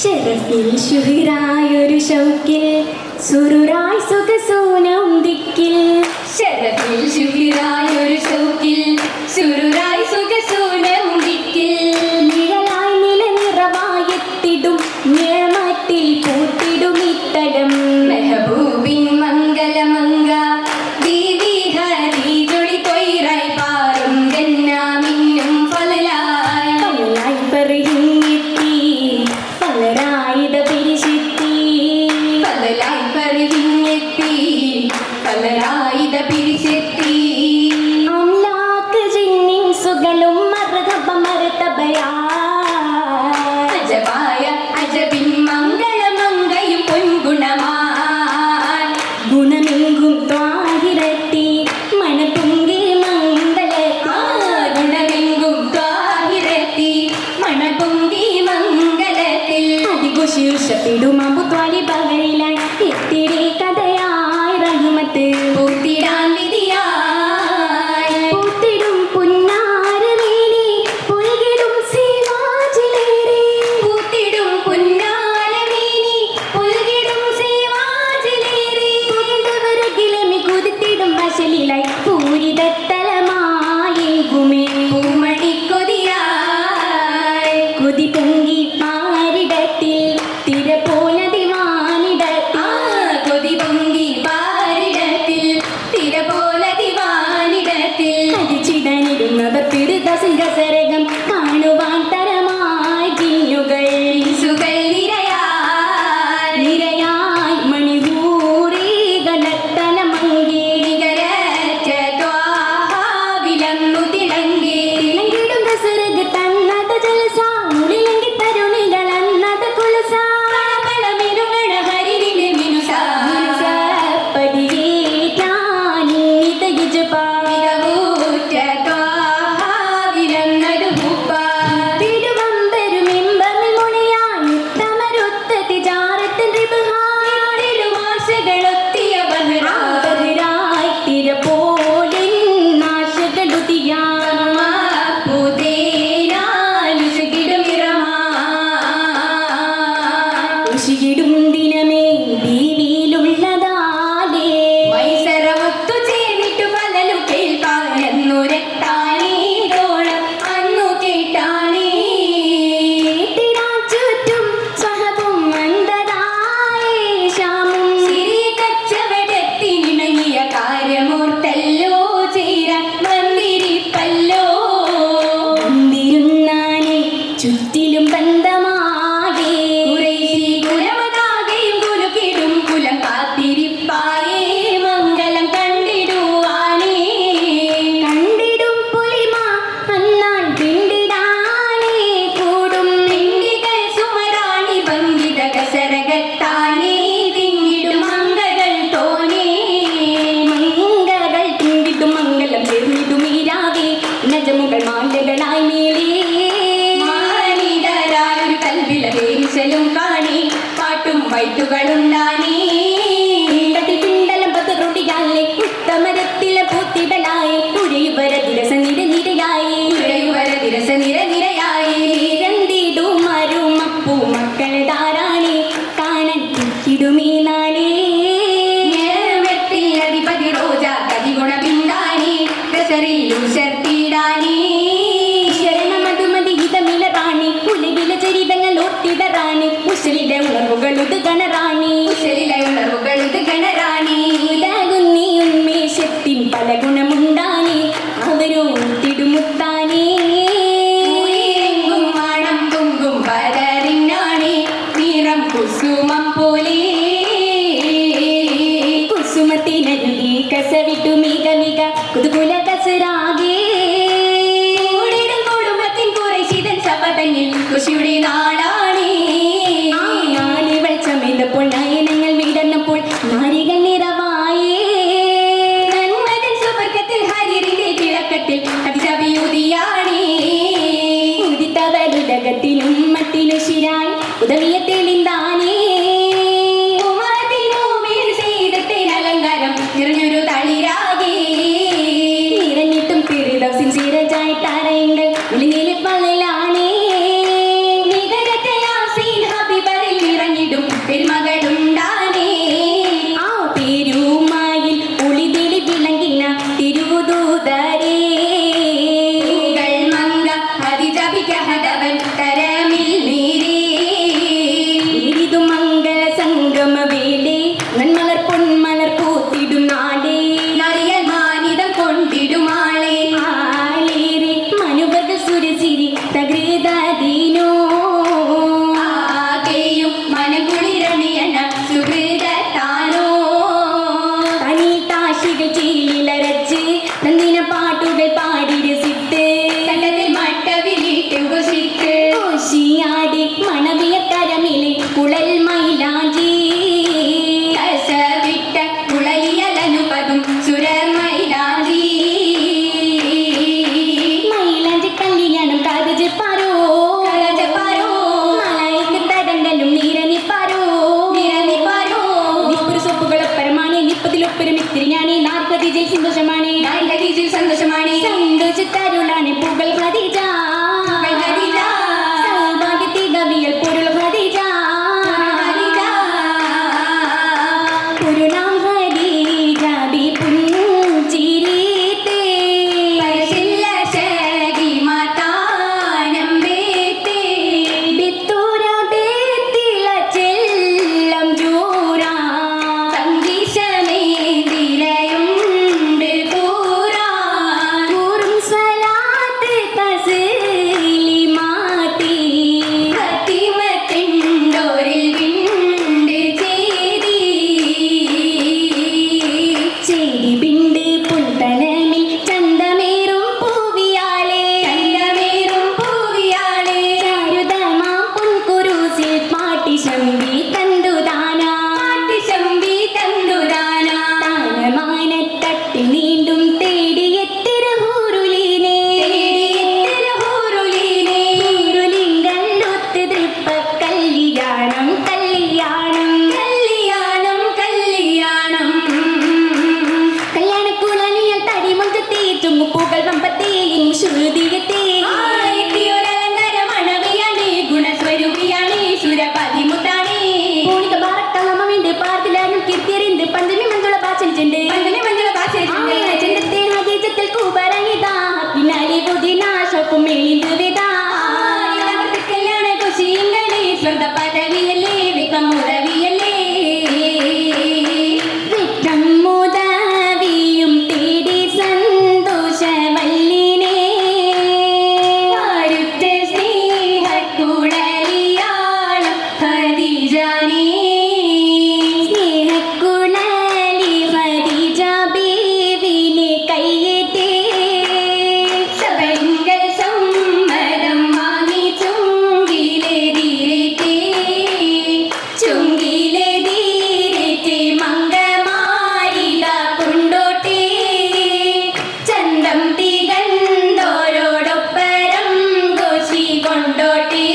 ഷറഫിൽ ശുഹറായൊരു ഷൗക്കിൽ സുറുറായി സുഖസൂനം ദിക്കിൽ. ഷറഫിൽ ശുഹറായൊരു ഷൗക്കിൽ സുറുറായി സുഖസൂനം ദിക്കിൽ. നിഴലായി നിലനിറവായെത്തിടും നിഴമാറ്റിൽ പൂത്തിടും ഇത്തരം മെഹബൂബിൻ മംഗലമംഗ ദീവി ഹരി ജൊളി കൊയ്റായി പാറും ഗന്നാമിന്നും ഫലലായി. പലരായി പറയുന്നെത്തി പലരായിത പിരിശെത്തി. ഫലലായി പറയുന്നെത്തി ഫലരായിത പിരിശെത്തി. അംലാക്ക് ജിന്നിൻ സുകളും മർഹബ മർതബയാ. അജബായ അജബിൻ മംഗളമംഗയും പൊൻഗുണമായി. ഗുണമെങ്കും ത്വാഹിരത്തി മണപൊങ്കി മംഗളത്തി. ഗുണമെങ്കും ത്വാഹിരത്തി മണപൊങ്കി മംഗളത്തിൽ. അതിഘോഷിടും അബുത്വാലിബകളിലായി എത്തിരി കഥയായി റഹ്മത്ത്. പൂത്തിടാൻ വിധിയായി പൂത്തിടും പുന്നാരമേനി പുൽകിടും സീവാജിലേറി. പൂത്തിടും പുന്നാരമേനി പുൽകിടും സേവാജിലേറി. പുകന്തവരകിലമി കുതിത്തിടും വശലിലായി പൂരിതത്തലമായെങ്കുമേ പൂമണിക്കൊതിയായി കൊതി പൊങ്കി പാരിടത്തിൽ തിര പോലെ ദിവാനിടത്തിൽ. കൊതി പൊങ്കി പാരിടത്തിൽ തിര പോലെ ദിവാനിടത്തിൽ. ചിടനിടുന്നവർ തിരുദസിംഗസരകം കാണുവാൻ തരമായി ജിന്നുകൾ സുകൾ നിരയായി നിരയായി മണിപൂരി ഗലത്തലമങ്കി. നികരറ്റ ത്വാഹാവിലന്നു തിളങ്ങി. തിളങ്ങിടും ദസരഗ് തന്നത ജലസ മുളിലങ്കി തരുണികൾ അന്നത കുലസ. കളകളമിനുകണ ഹരിവിന്റെ മിനുസാ. പടിയേറ്റാനിന്നിത യുജപാ. മികവൂറ്റ ത്വാഹാവിലന്നതു ഹുബ്ബാ. തിരുവമ്പരുമിമ്പമിൽ മൊഴിയാൻ ഉത്തമരുത്ത തിജാറത്തിൻ റിബ്ഹാ. ആശകളൊത്തിയ ബഹ്റാ. ബഹ്റായി തിര പോലിൻ നാശകളുതിയാൻ. ഉശിയിടും ദിനമേ ദീവിയിലുള്ളതാലേ. മൈസരമൊത്തു ചേർന്നിട്ടു പലലു കേൾപ്പാനെന്നുരത്താനേ തോഴം അന്നു കേട്ടാനേ. തിരാചുറ്റും സ്വഹബും അന്തരായേ ശ്യാമും. സിറിയ കച്ചവടത്തിനിണങ്ങിയ കാര്യമോർത്തല്ലോ ചേരാൻ വന്നിരിപ്പല്ലോ. വന്നിരുന്നാനേ ചുറ്റിലും ബന്ധമാകെ. ഖുറൈശി കുലമതാകെയും കുലുക്കിടും കുലം കാത്തിരിപ്പായേ മംഗളം കണ്ടിടുവാനേ. കണ്ടിടും പുലിമ അന്നാൻ പിണ്ടിടാനേ കൂടും. പിണ്ടികൾ സുമറാണി ഭംഗിത കസരകത്താനേ തിങ്ങിടും മംഗകൾ തോനേ. മംഗകൾ തിണ്ടിടും മംഗലം ചേർന്നിടും ഈരാകെ നജമുകൾ മാലകളായി മേലേ. മാനിതരായൊരു കൽവില വേരിശലും കാണി പാട്ടും വൈറ്റുകളുണ്ടാനേ. പിണ്ടത്തിൽ പിണ്ടലം പതുറുടിയാലേ ഉത്തമരത്തിലെ പൂത്തിടലായി ഉഴയുവര ദിവസ നിരനിരയായി. ഉഴയുവര ദിരസ നിരനിരയായി. ഇരന്തിടും മരുമപ്പൂ മക്കളെ ധാരാണി കാണാൻ തിക്കിടുമീ നാളേ. നേരമെത്തിൽ അധിപതി റോജ കതിഗുണ പിന്താനേ കസറിൽ ഉശർത്തിടാനേ. ശരണമതുമതി ഹിതമിലറാണി ഉലകില ചരിതങ്ങൾ ഓർത്തിടറാണി. ഉശലിലെ ഉണർവുകൾ ഉതുകണറാണി. കുശലിലെ ഉണർവുകൾ ഇത് ഗണറാണി. ഉലകുന്നീ ഉന്മേഷത്തിൻ പല ഗുണമുണ്ടാനി അവരും തിടുമുത്താനേ. ൂയിരെങ്കും മണം പൊങ്കും പരറിനാണേ നിറം കുസുമം പോലെ. കുസുമത്തിനരുകി കസവിട്ടു മിക മിക കുതുകുല കസരാകേ. കൂടിടും കുടുംബത്തിൻ കുറേശിതൻ സപതന്നിൽ കുശിയുടെ നാളാണേ. നാളെ വെളിച്ചമെയ്തപ്പോൾ നയനങ്ങൾ വിടർന്നപ്പോൾ നാരികൾ നിറവായേ. നന്മതൻ സുവർഗത്തിൽ ഹരിറിന്റെ തിളക്കത്തിൽ അതിസവിയുതിയാണേ. ഉദിത്തവരുലകത്തിനും മത്തിനു ശിരായി ഉദവിയ തെളിന്താനേ. ഉമറത്തിനൂമേൽ ചെയ്തത്തേൻ അലങ്കാരം നിറഞ്ഞൊരു തളിരാകേ. നിറഞ്ഞിട്ടും തിരുദവസിൻ സിരജായിട്ടറയുங்கள் ഉളിനിലെ പള്ളലാണേ. നികരത്തെ യാസീൻ ഹബീബ മുല്ലപ്പൂ മെളിந்து വിതാ ഇതവർക്ക് കല്യാണ കുശിങ്ങളെ സ്വന്തം പദവിയല്ലേ വിക്രം ഉദവിയല്ലേ വിക്രമുദവിയും തേടി സന്തോഷവല്ലിനെ ആരുറ്റ സ്നേഹക്കുഴലിയാളം ഖദീജാനേ സ്നേഹക്കുഴലി ഖദീജ ബീവിനെ കയ്യേറ്റി സബരിങ്കൽ സമ്മതം വാങ്ങി ചുങ്കിലെ മംഗമാരിത കൊണ്ടോട്ടി ചന്തം തികന്തോരോടൊപ്പരം കോശി കൊണ്ടോട്ടി